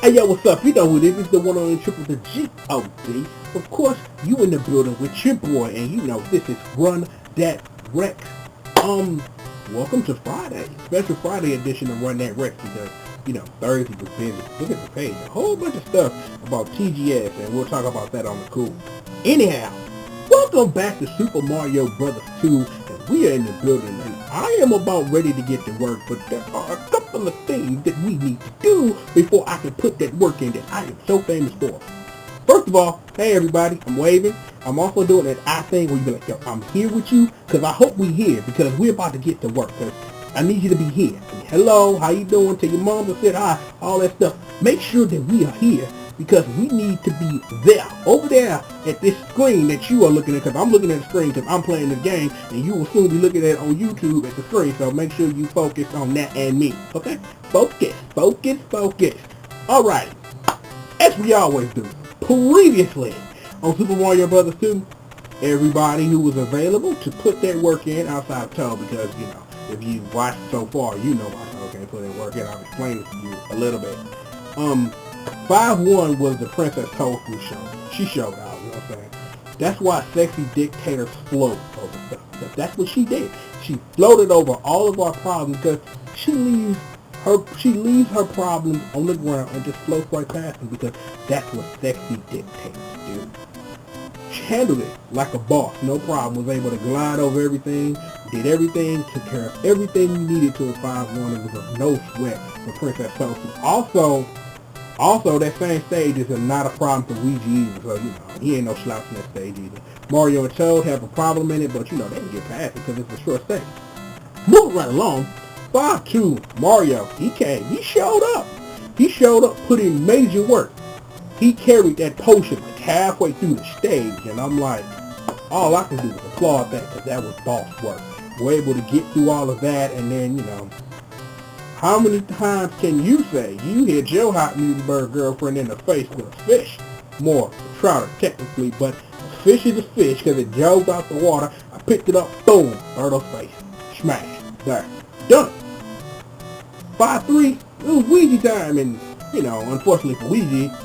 Hey yo, what's up? You know who it is. It's the one on triple the G.O.D. Of course, you in the building with your boy, and you know this is Run That Rex. Welcome to Friday, special Friday edition of Run That Rex because you know Thursday was busy. Look at the page, a whole bunch of stuff about TGS, and we'll talk about that on the cool. Anyhow, welcome back to Super Mario Brothers 2, and we are in the building, and I am about ready to get to work, but there are a couple of things that we need to do before I can put that work in that I am so famous for. First of all, hey everybody, I'm waving. I'm also doing that eye thing where you be like, yo, I'm here with you, because I hope we here, because we're about to get to work, because I need you to be here. Hello, how you doing? Tell your mom to said hi, all that stuff. Make sure that we are here, because we need to be there, over there at this screen that you are looking at, because I'm looking at the screen because I'm playing this game, and you will soon be looking at it on YouTube at the screen, so make sure you focus on that and me, okay? Focus, focus, focus. Alright, as we always do, previously on Super Mario Brothers 2, everybody who was available to put their work in outside of Toad, because, you know, if you watched so far, you know why Toad can't put their work in. I'll explain it to you a little bit. 5-1 was the Princess Toadstool show. She showed out, you know what I'm saying? That's why sexy dictators float over stuff. That's what she did. She floated over all of our problems because she leaves her problems on the ground and just floats right past them because that's what sexy dictators do. She handled it like a boss, no problem. Was able to glide over everything, did everything, took care of everything you needed to a 5-1. It was a no sweat for Princess Toadstool. Also, that same stage is not a problem for Luigi either, so, you know, he ain't no slouch in that stage either. Mario and Toad have a problem in it, but, you know, they can get past it because it's a short stage. Moving right along, 5-2, Mario, he showed up. He showed up, put in major work. He carried that potion like halfway through the stage, and I'm like, all I can do is applaud that because that was boss work. We're able to get through all of that, and then, you know, how many times can you say you hit your hot Mutenberg girlfriend in the face with a fish? More, a trouter technically, but a fish is a fish because it jumped out the water. I picked it up, boom, Birdo's face. Smash. There. Done it. 5-3, it was Ouija time, and, you know, unfortunately for Ouija,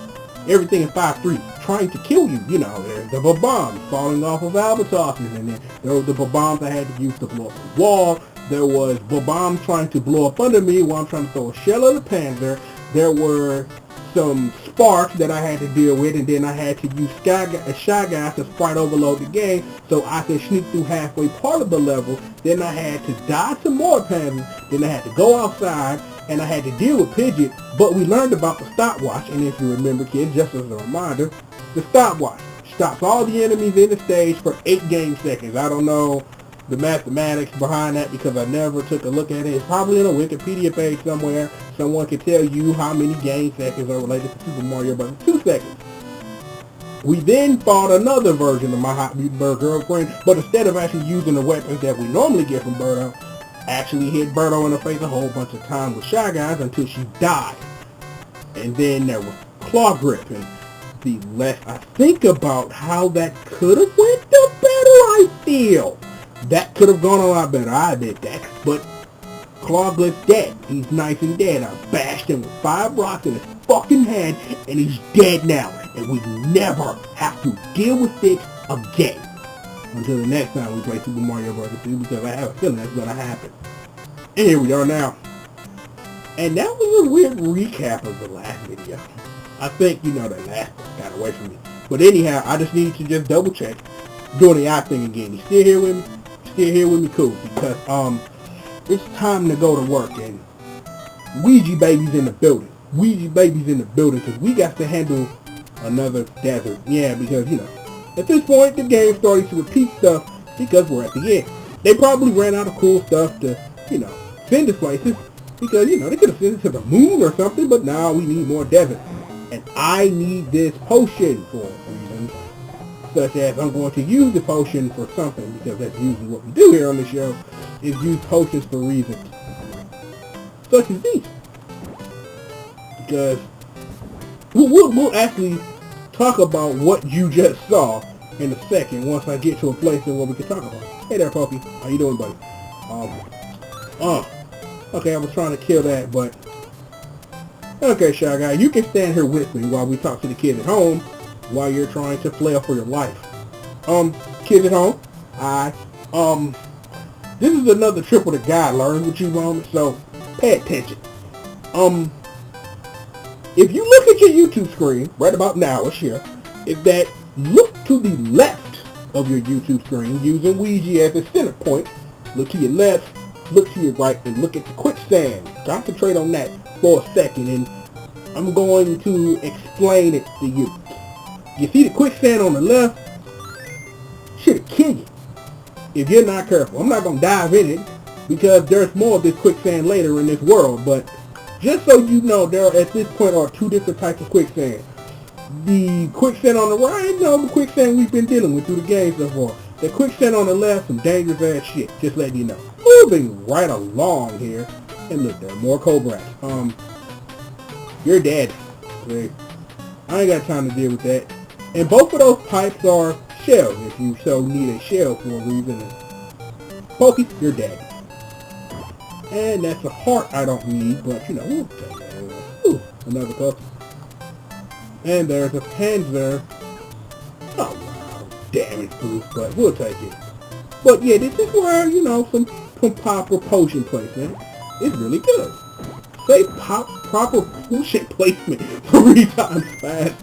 everything in 5-3 trying to kill you. You know, there's the bombs falling off of albatrosses, and then there were the bombs I had to use to blow up the wall. There was bombs trying to blow up under me while I'm trying to throw a shell at the Panzer. There were some sparks that I had to deal with, and then I had to use Shy Guys to sprite overload the game so I could sneak through halfway part of the level. Then I had to dodge some more Panzers. Then I had to go outside, and I had to deal with Pidgeot, but we learned about the stopwatch, and if you remember, kids, just as a reminder, the stopwatch stops all the enemies in the stage for 8 game seconds. I don't know the mathematics behind that because I never took a look at it. It's probably on a Wikipedia page somewhere. Someone can tell you how many game seconds are related to Super Mario Bros. 2 seconds. We then fought another version of my Hot Mutenberg girlfriend, but instead of actually using the weapons that we normally get from Birdo, actually hit Birdo in the face a whole bunch of times with Shy Guys until she died. And then there was Claw Grip, and the less I think about how that could have went, the better I feel. That could have gone a lot better. I admit that. But Claw Grip's dead. He's nice and dead. I bashed him with 5 rocks in his fucking head, and he's dead now. And we never have to deal with it again. Until the next time we play Super Mario Bros. 2, because I have a feeling that's going to happen. And here we are now. And that was a weird recap of the last video. I think, you know, the last one got away from me. But anyhow, I just need to just double check. Doing the eye thing again. You still here with me? Still here with me? Cool. Because, it's time to go to work, and Ouija Baby's in the building. Ouija Baby's in the building because we got to handle another desert. Yeah, because, you know, at this point, the game started to repeat stuff because we're at the end. They probably ran out of cool stuff to, you know, send us places because, you know, they could have sent us to the moon or something, but now we need more desert. And I need this potion for reasons such as I'm going to use the potion for something because that's usually what we do here on the show is use potions for reasons such as these. Because we'll actually talk about what you just saw in a second once I get to a place where we can talk about it. Hey there, Pokey. How you doing, buddy? Okay, I was trying to kill that, but Okay, Shy Guy, you can stand here with me while we talk to the kids at home while you're trying to flail for your life. Kids at home, this is another triple the guy learns with you moment, so pay attention. If you look at your YouTube screen, right about now, it's here, is that look to the left of your YouTube screen using Ouija as a center point. Look to your left, look to your right, and look at the quicksand. Concentrate on that for a second, and I'm going to explain it to you. You see the quicksand on the left? Shit'll kill you if you're not careful. I'm not going to dive in it because there's more of this quicksand later in this world, but just so you know, there at this point are two different types of quicksand. The quicksand on the right, the quicksand we've been dealing with through the game so far. The quicksand on the left, some dangerous ass shit, just letting you know. Moving right along here, and look, there are more cobras. You're dead. Okay. I ain't got time to deal with that. And both of those pipes are shells, if you so need a shell for a reason. Pokey, you're dead. And that's a heart I don't need, but we'll take that. Ooh, another puppy. And there's a Panzer. Oh wow, damn it, Bruce, but we'll take it. But yeah, this is where, some proper potion placement is really good. Say proper potion placement 3 times fast.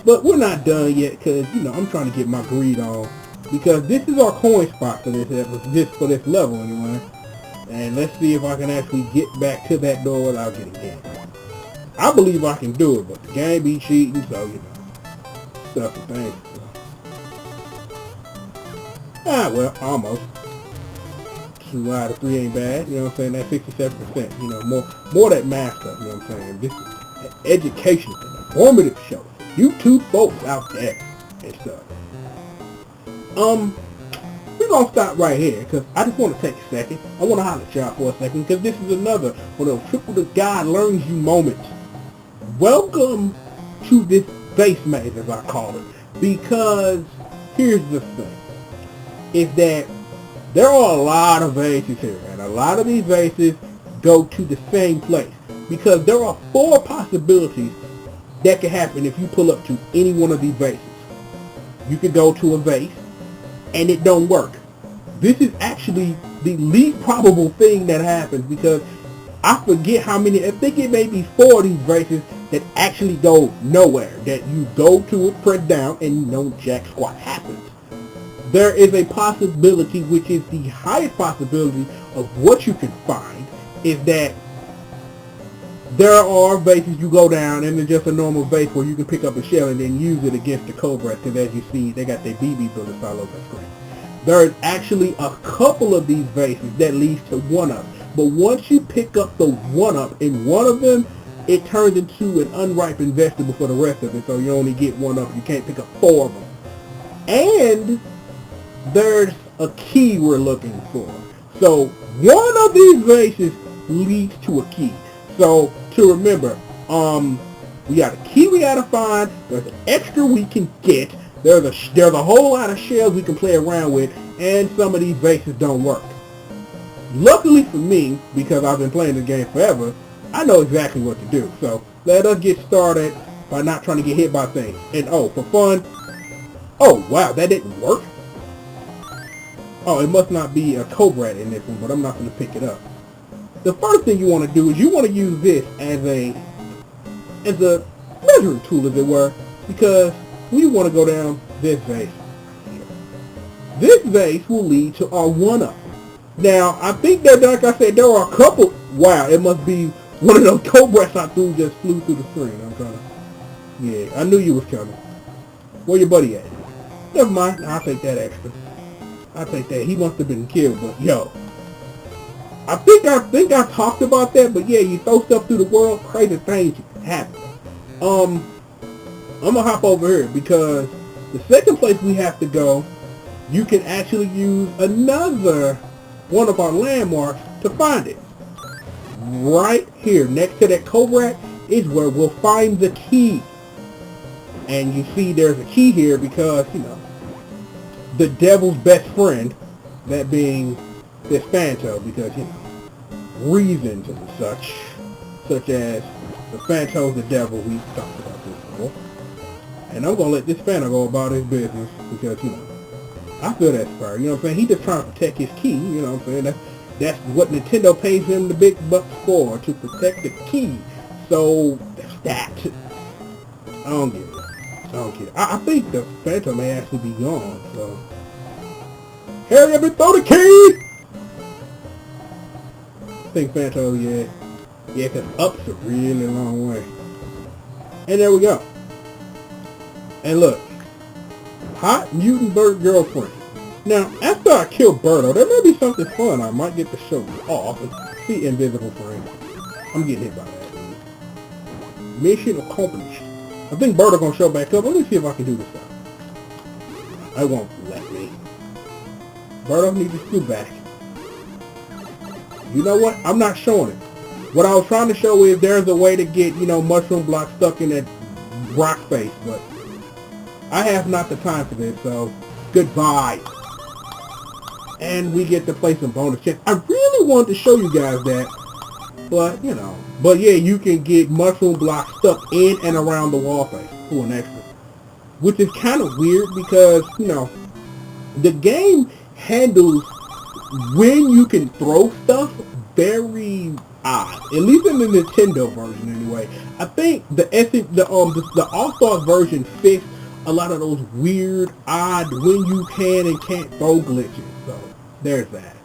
But we're not done yet, because, I'm trying to get my greed on. Because this is our coin spot for this level anyway. And let's see if I can actually get back to that door without getting hit. I believe I can do it, but the game be cheating, so, stuff and things. So. Well, almost. 2 out of 3 ain't bad, you know what I'm saying? That's 67%, more that math stuff, you know what I'm saying? This is education, an informative show. You two folks out there and stuff. We're going to stop right here, because I just want to take a second. I want to holler at y'all for a second, because this is another one of those triple the guy learns you moments. Welcome to this Vase maze, as I call it, because here's the thing, is that there are a lot of vases here, and a lot of these vases go to the same place, because there are 4 possibilities that can happen if you pull up to any one of these vases. You could go to a vase, and it don't work. This is actually the least probable thing that happens, because I forget how many, I think it may be 4 of these vases that actually go nowhere, that you go to it, press down, and no jack squat happens. There is a possibility, which is the highest possibility of what you can find, is that there are vases you go down and then just a normal vase where you can pick up a shell and then use it against the cobras, because as you see, they got their BB bullets all over the screen. There is actually a couple of these vases that leads to 1-up, but once you pick up the 1-up in one of them, it turns into an unripened vegetable for the rest of it, so you only get 1-up. You can't pick up 4 of them. And there's a key we're looking for. So one of these vases leads to a key. So to remember, we got a key we gotta find. There's an extra we can get. There's a whole lot of shells we can play around with, and some of these vases don't work. Luckily for me, because I've been playing this game forever, I know exactly what to do. So let us get started by not trying to get hit by things. And for fun, oh wow, that didn't work. Oh, it must not be a cobra in this one, but I'm not going to pick it up. The first thing you want to do is you want to use this as a measuring tool, as it were, because we want to go down this vase here. This vase will lead to our 1-up. Now, I think that, like I said, there are a couple. Wow, it must be one of those cobras I threw just flew through the screen. I'm trying to. Yeah, I knew you was coming. Where your buddy at? Never mind. I'll take that extra. I'll take that. He must have been killed, but yo. I think I talked about that, but yeah, you throw stuff through the world, crazy things happen. I'm gonna hop over here because the second place we have to go, you can actually use another one of our landmarks to find it. Right here, next to that cobra, is where we'll find the key. And you see there's a key here because, the devil's best friend, that being this Phanto, because, reasons and such as The Phantom's the devil. We talked about this before. And I'm going to let this Phantom go about his business because, you know, I feel that Spur. You know what I'm saying? He just trying to protect his key. You know what I'm saying? That's what Nintendo pays him the big bucks for, to protect the key. So, that's that. I don't get it. I think the Phantom may actually be gone, so... Hurry up and throw the key! I think Phantom, yeah. Yeah, because up's a really long way. And there we go. And look. Hot Mutant Bird Girlfriend. Now, after I kill Birdo, there may be something fun I might get to show off. See Invisible Frame. I'm getting hit by that. Mission accomplished. I think Birdo gonna show back up. Let me see if I can do this out. I won't let me. Birdo needs to scoot back. You know what? I'm not showing it. What I was trying to show is there's a way to get, you know, mushroom blocks stuck in that rock face, but I have not the time for this, so goodbye. And we get to play some bonus checks. I really wanted to show you guys that, but, you know. But yeah, you can get mushroom blocks stuck in and around the wall face for an extra. Which is kind of weird because, you know, the game handles when you can throw stuff very odd. At least in the Nintendo version anyway. I think the All-Stars version fixed a lot of those weird, odd, when you can and can't throw glitches. So, there's that.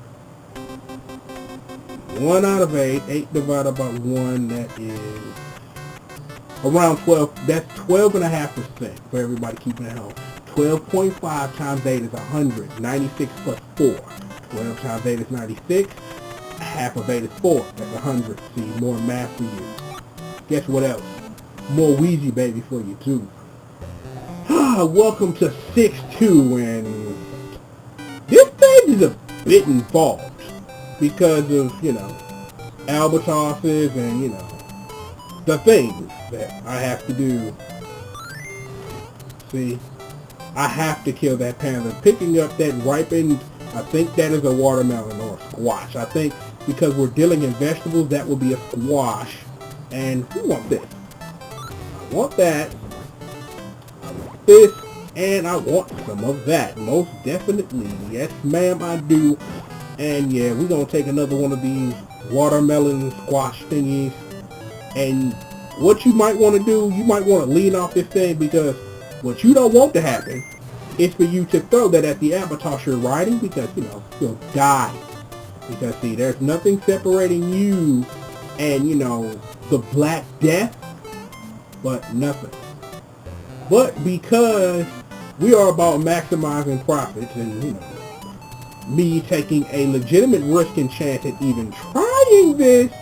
1 out of 8. 8 divided by 1, that is around 12. That's 12.5% for everybody keeping it home. 12.5 times 8 is 100. 96 plus 4. 12 times 8 is 96. Half of 8 is 4. That's 100. See, more math for you. Guess what else? More Ouija baby for you too. Welcome to 6-2, and this stage is a bit involved because of, you know, albatrosses and, you know, the things that I have to do. See, I have to kill that panda. Picking up that ripened, I think that is a watermelon or a squash. I think because we're dealing in vegetables, that will be a squash. And who wants this? I want that. I want this. And I want some of that. Most definitely. Yes, ma'am, I do. And yeah, we're going to take another one of these watermelon squash thingies. And what you might want to do, you might want to lean off this thing, because what you don't want to happen is for you to throw that at the albatross you're riding, because, you know, you'll die. Because, see, there's nothing separating you and, you know, the Black Death, but nothing. But because we are about maximizing profits and, you know, me taking a legitimate risk and chance at even trying this,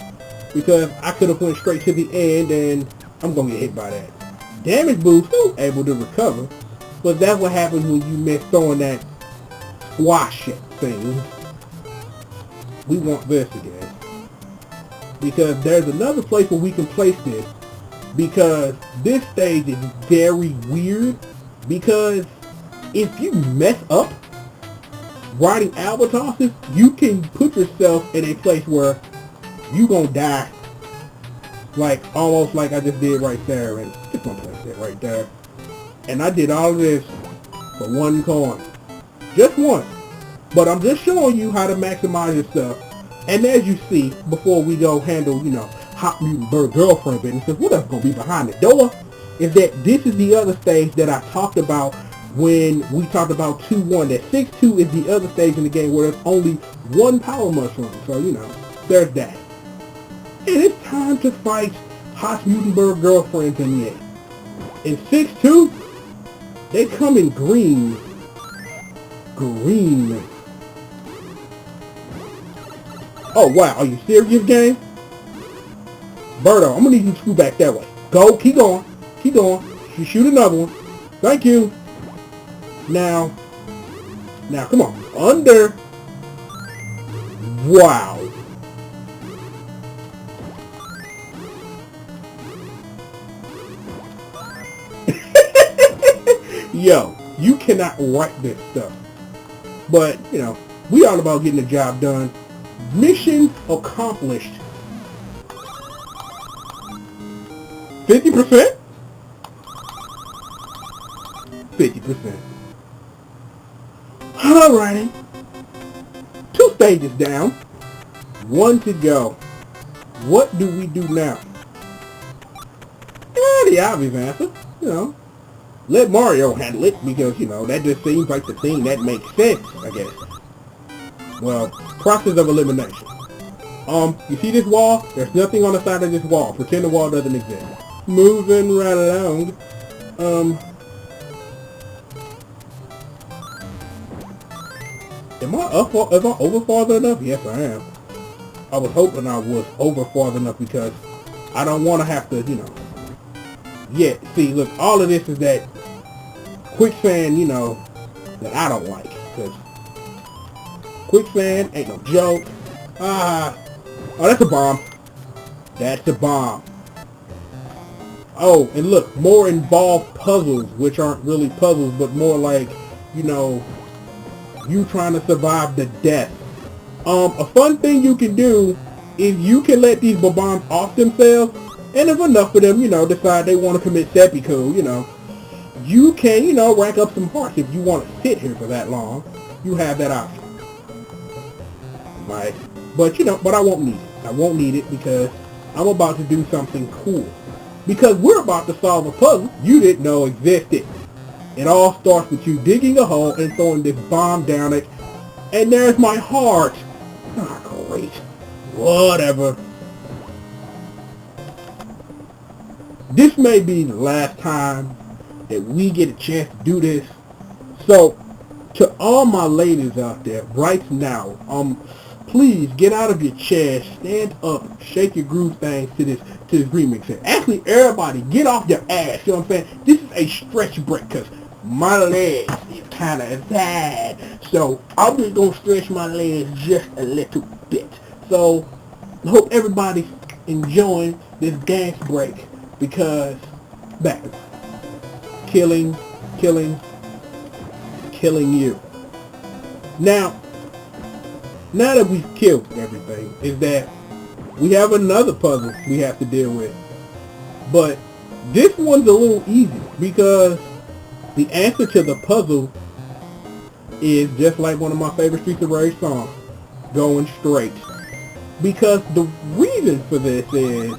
because I could have went straight to the end and I'm going to get hit by that. Damage boost, still able to recover, but that's what happens when you miss throwing that squash thing. We want this again. Because there's another place where we can place this, because this stage is very weird, because if you mess up riding albatrosses, you can put yourself in a place where you gonna die, like almost like I just did right there, and just gonna place that right there. And I did all of this for 1 coin, just one. But I'm just showing you how to maximize your stuff. And as you see, before we go handle, you know, Hot Mutant Bird Girlfriend business, because what else gonna be behind the door, is that this is the other stage that I talked about when we talked about 2-1. That 6-2 is the other stage in the game where there's only 1 power mushroom. So, you know, there's that. And it's time to fight Hot Mutant Bird Girlfriends in the 8. In 6-2, they come in green. Green. Oh, wow. Are you serious, game? Birdo, I'm going to need you to scoot back that way. Go. Keep going. Keep going. You shoot another one. Thank you. Now, come on. Under. Wow. Yo, you cannot write this stuff. But, you know, we all about getting the job done. Mission accomplished. 50%? 50%. Alrighty. 2 stages down. 1 to go. What do we do now? The obvious answer, let Mario handle it because, that just seems like the thing that makes sense, I guess. Well, process of elimination. You see this wall? There's nothing on the side of this wall. Pretend the wall doesn't exist. Moving right along. Am I over farther enough? Yes, I am. I was hoping I was over farther enough because I don't want to have to, Yeah, see, look, all of this is that quicksand, that I don't like. Because quicksand ain't no joke. Oh, that's a bomb. That's a bomb. Oh, and look, more involved puzzles, which aren't really puzzles, but more like, you trying to survive the death. A fun thing you can do is you can let these bombs off themselves, and if enough of them, decide they want to commit seppuku, you can, rack up some hearts if you want to sit here for that long. You have that option. Right? But, but I won't need it. I won't need it because I'm about to do something cool. Because we're about to solve a puzzle you didn't know existed. It all starts with you digging a hole and throwing this bomb down it. And there's my heart. Ah, great. Whatever. This may be the last time that we get a chance to do this. So, to all my ladies out there, right now, please get out of your chair, stand up, shake your groove things to this remix. Actually, everybody, get off your ass. You know what I'm saying? This is a stretch break because my legs is kind of sad. So, I'm just going to stretch my legs just a little bit. So, I hope everybody's enjoying this dance break because, back, killing you. Now that we've killed everything, is that we have another puzzle we have to deal with. But this one's a little easy because the answer to the puzzle is just like one of my favorite Streets of Rage songs, going straight. Because the reason for this is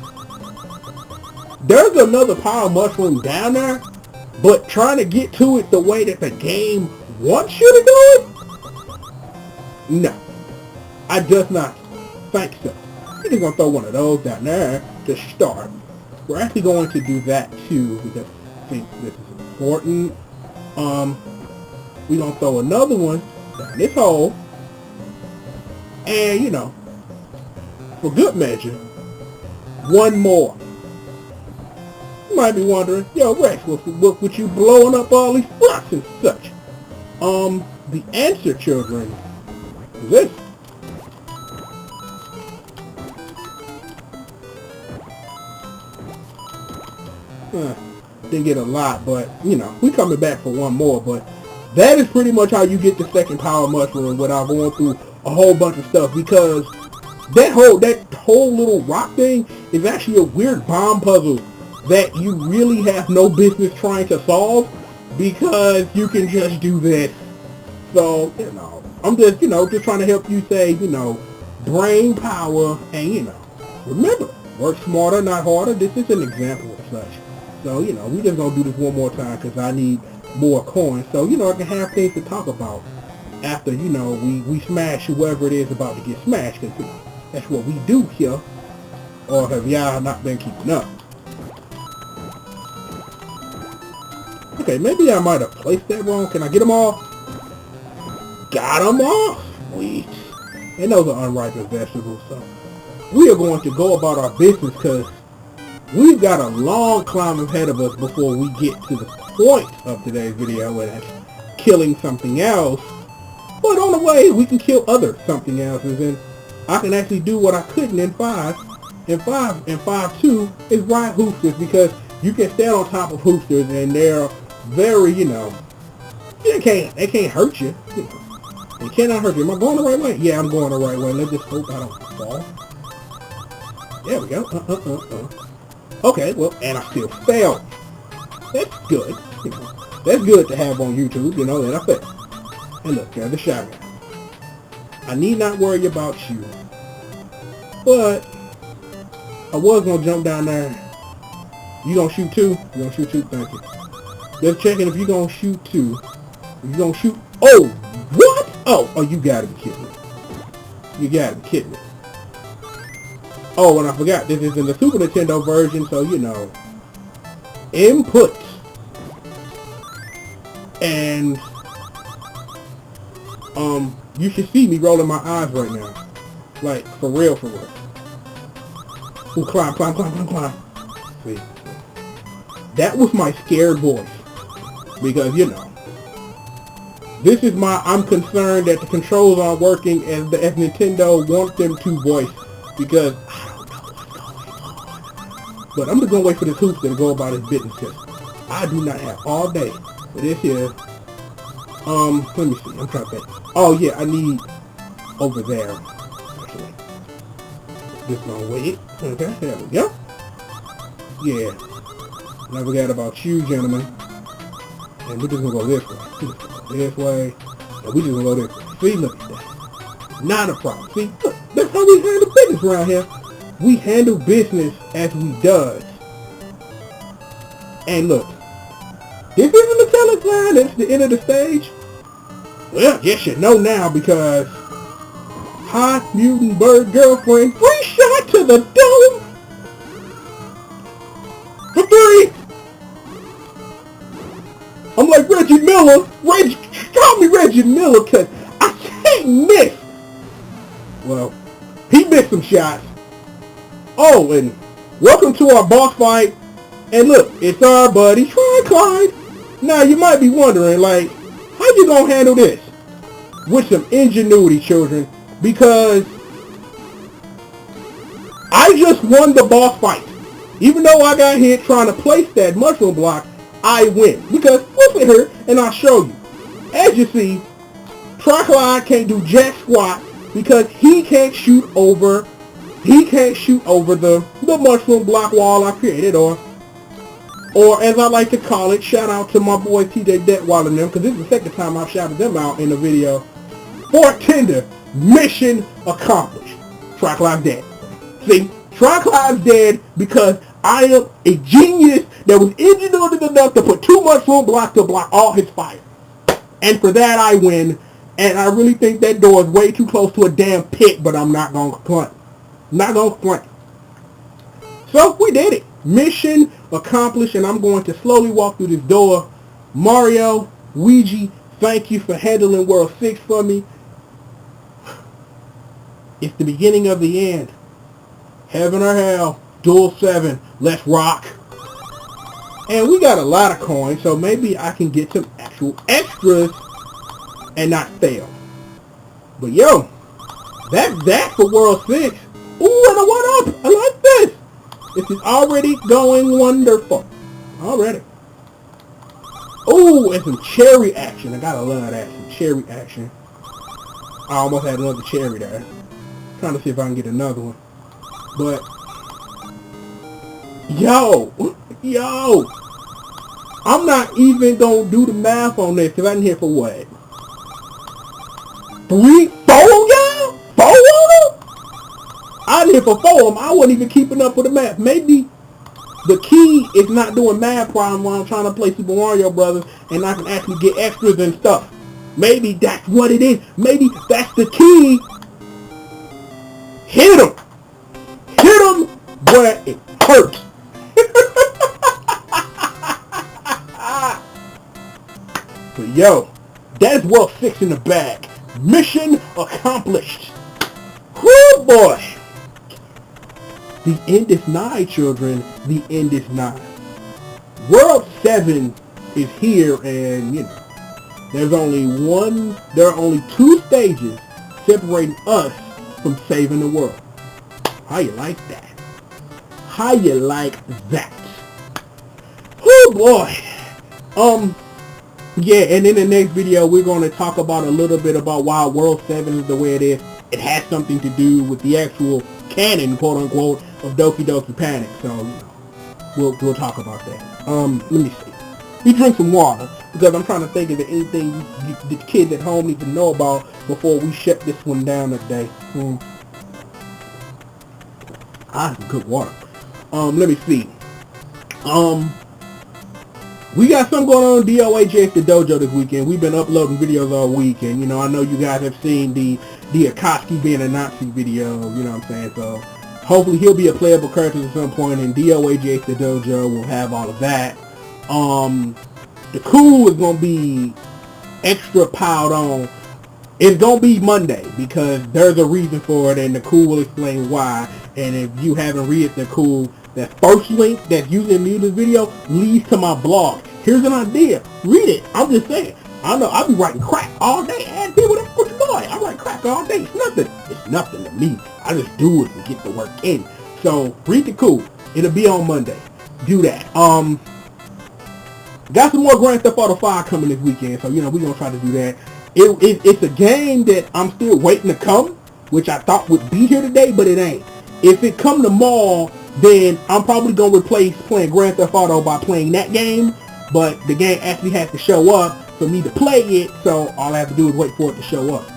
there's another power mushroom down there, but trying to get to it the way that the game wants you to do it? No. I just not think so. We're just going to throw one of those down there to start. We're actually going to do that too because I think this is important. We're going to throw another one down this hole. And, for good measure, one more. You might be wondering, yo Rex, what with you blowing up all these rocks and such? The answer, children, is this. Didn't get a lot, but, we coming back for one more, but that is pretty much how you get the second power mushroom without going through a whole bunch of stuff, because that whole little rock thing is actually a weird bomb puzzle that you really have no business trying to solve because you can just do this. So, I'm just, just trying to help you say, brain power and, remember, work smarter, not harder. This is an example of such. So, we just gonna do this one more time because I need more coins. So, I can have things to talk about after, we smash whoever it is about to get smashed because, that's what we do here. Or have y'all not been keeping up? Okay, maybe I might have placed that wrong. Can I get them all? Got them all. Sweet. And those are unripened vegetables. So we are going to go about our business because we've got a long climb ahead of us before we get to the point of today's video, and that's killing something else. But on the way, we can kill other something else's, and I can actually do what I couldn't in 5. And 5.2 is ride hoosters because you can stand on top of hoosters and they're very, they can't hurt you. They cannot hurt you. Am I going the right way? Yeah, I'm going the right way. Let's just hope I don't fall. There we go. Okay, well, and I still failed. That's good. You know, that's good to have on YouTube, you know, that I failed. And look, there's the shotgun. I need not worry about you. But I was going to jump down there. You going to shoot too? You going to shoot too? Thank you. Just checking if you going to shoot too. If you going to shoot... Oh! What? Oh, you got to be kidding me. You got to be kidding me. Oh, and I forgot. This is in the Super Nintendo version, so, you know. Input. And... you should see me rolling my eyes right now. Like, for real, for real. Ooh, climb, climb, climb, climb, climb. See? That was my scared voice. Because, you know, this is my, I'm concerned that the controls aren't working as Nintendo wants them to voice. Because I don't know what's going on. But I'm just going to wait for this hoopster to go about his business. Because I do not have all day for this here. Let me see. I'm trying to think. Oh, yeah, I need over there. Actually. Just gonna wait. Okay, there we go. Yeah. And I forgot about you, gentlemen. And we're just gonna go this way. This way. And we just gonna go this way. See, look at that. Not a problem. See, look, that's how we handle business around here. We handle business as we does. And look. This isn't the telling line, it's the end of the stage. Well, yes you know now because Hot Mutant Bird Girlfriend, free shot to the dome for 3. I'm like Reggie Miller. Call me Reggie Miller because I can't miss. Well, he missed some shots. Oh, and welcome to our boss fight. And look, it's our buddy Clyde. Now you might be wondering, like, how you gonna handle this? With some ingenuity, children, because I just won the boss fight. Even though I got hit trying to place that mushroom block, I win. Because look at her, and I'll show you. As you see, Clyde can't do jack squat because he can't shoot over the mushroom block wall I created, or as I like to call it, shout out to my boy TJ Detwall and them, because this is the second time I've shouted them out in the video. Fort Tender, mission accomplished. Clyde's dead. See, Clyde's dead because I am a genius that was ingenuitive enough to put 2 mushroom blocks to block all his fire. And for that I win, and I really think that door is way too close to a damn pit, but I'm not going to complain. Not going to complain. So, we did it. Mission accomplished, and I'm going to slowly walk through this door. Mario, Luigi, thank you for handling World 6 for me. It's the beginning of the end. Heaven or hell, Duel 7, let's rock. And we got a lot of coins, so maybe I can get some actual extras and not fail. But yo, that's that for World 6. Ooh, and a 1-up. I like this. This is already going wonderful. Already. Ooh, and some cherry action. I gotta love that. Some cherry action. I almost had another cherry there. Trying to see if I can get another one. But, yo, I'm not even gonna do the math on this because I'm here for what? 3, 4, y'all? 4 of them? I'm here for 4 of them. I wasn't even keeping up with the math. Maybe the key is not doing math problem while I'm trying to play Super Mario Brothers and I can actually get extras and stuff. Maybe that's what it is. Maybe that's the key. Hit him! Hit him where it hurts. But yo, that's World 6 in the bag. Mission accomplished. Whoo boy! The end is nigh, children. The end is nigh. World 7 is here, and you know, there are only 2 stages separating us from saving the world. How you like that? How you like that? Oh boy. Yeah, and in the next video we're going to talk about a little bit about why World 7 is the way it is. It has something to do with the actual canon, quote unquote, of Doki Doki Panic. So, you know, we'll talk about that. Let me see. You drink some water because I'm trying to think of anything the kids at home need to know about before we shut this one down today. I some good water. Let me see. We got something going on in DOAJ the Dojo this weekend. We've been uploading videos all week, and you know, I know you guys have seen the Akatsuki being a Nazi video, you know what I'm saying? So hopefully he'll be a playable character at some point, and DOAJ the Dojo will have all of that. The cool is gonna be extra piled on. It's gonna be Monday because there's a reason for it, and the cool will explain why. And if you haven't read the cool, that first link that's using me in this video leads to my blog. Here's an idea. Read it. I'm just saying. I know I'll be writing crack all day. And people, what you doing? I write crack all day. It's nothing. It's nothing to me. I just do it and get the work in. So read the cool. It'll be on Monday. Do that. Got some more Grand Theft Auto 5 coming this weekend. So, you know, we're going to try to do that. It's a game that I'm still waiting to come, which I thought would be here today, but it ain't. If it come tomorrow, then I'm probably going to replace playing Grand Theft Auto by playing that game, but the game actually has to show up for me to play it, so all I have to do is wait for it to show up.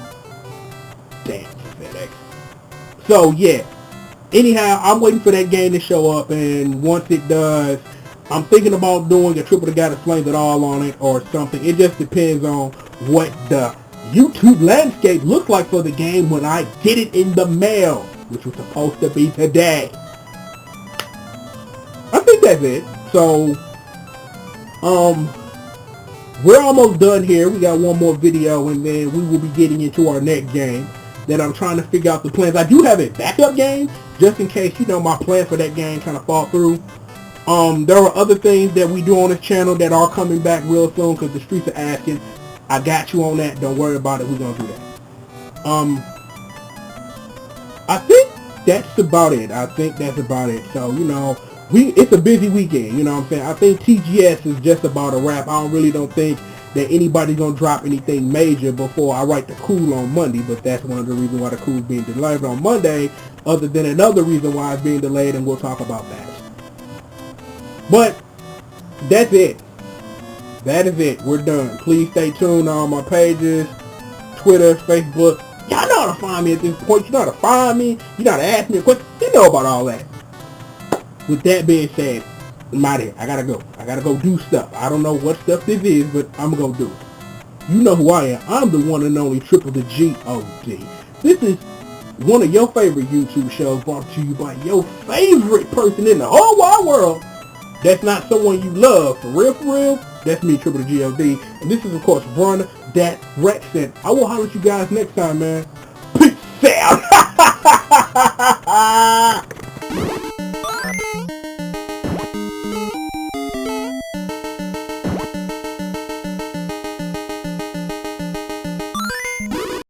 Damn, FedEx. So, yeah. Anyhow, I'm waiting for that game to show up, and once it does, I'm thinking about doing a Triple the Guy that explains it all on it or something. It just depends on what the YouTube landscape looks like for the game when I get it in the mail, which was supposed to be today. I think that's it. So, we're almost done here. We got one more video, and then we will be getting into our next game that I'm trying to figure out the plans. I do have a backup game, just in case, you know, my plan for that game kind of fall through. There are other things that we do on this channel that are coming back real soon, because the streets are asking. I got you on that. Don't worry about it. We're going to do that. I think that's about it. So, you know, it's a busy weekend, you know what I'm saying? I think TGS is just about a wrap. I don't think that anybody's going to drop anything major before I write the cool on Monday, but that's one of the reasons why the cool is being delayed on Monday, other than another reason why it's being delayed, and we'll talk about that. But that's it. That is it. We're done. Please stay tuned on my pages, Twitter, Facebook. Y'all know how to find me at this point. You know how to find me. You know how to ask me a question. You know about all that. With that being said, I'm out here. I gotta go. I gotta go do stuff. I don't know what stuff this is, but I'm gonna do it. You know who I am. I'm the one and only Triple the G.O.D. This is one of your favorite YouTube shows brought to you by your favorite person in the whole wide world. That's not someone you love. For real, that's me, Triple the G.O.D. And this is, of course, Run That Rex. And I will holler at you guys next time, man. Peace out.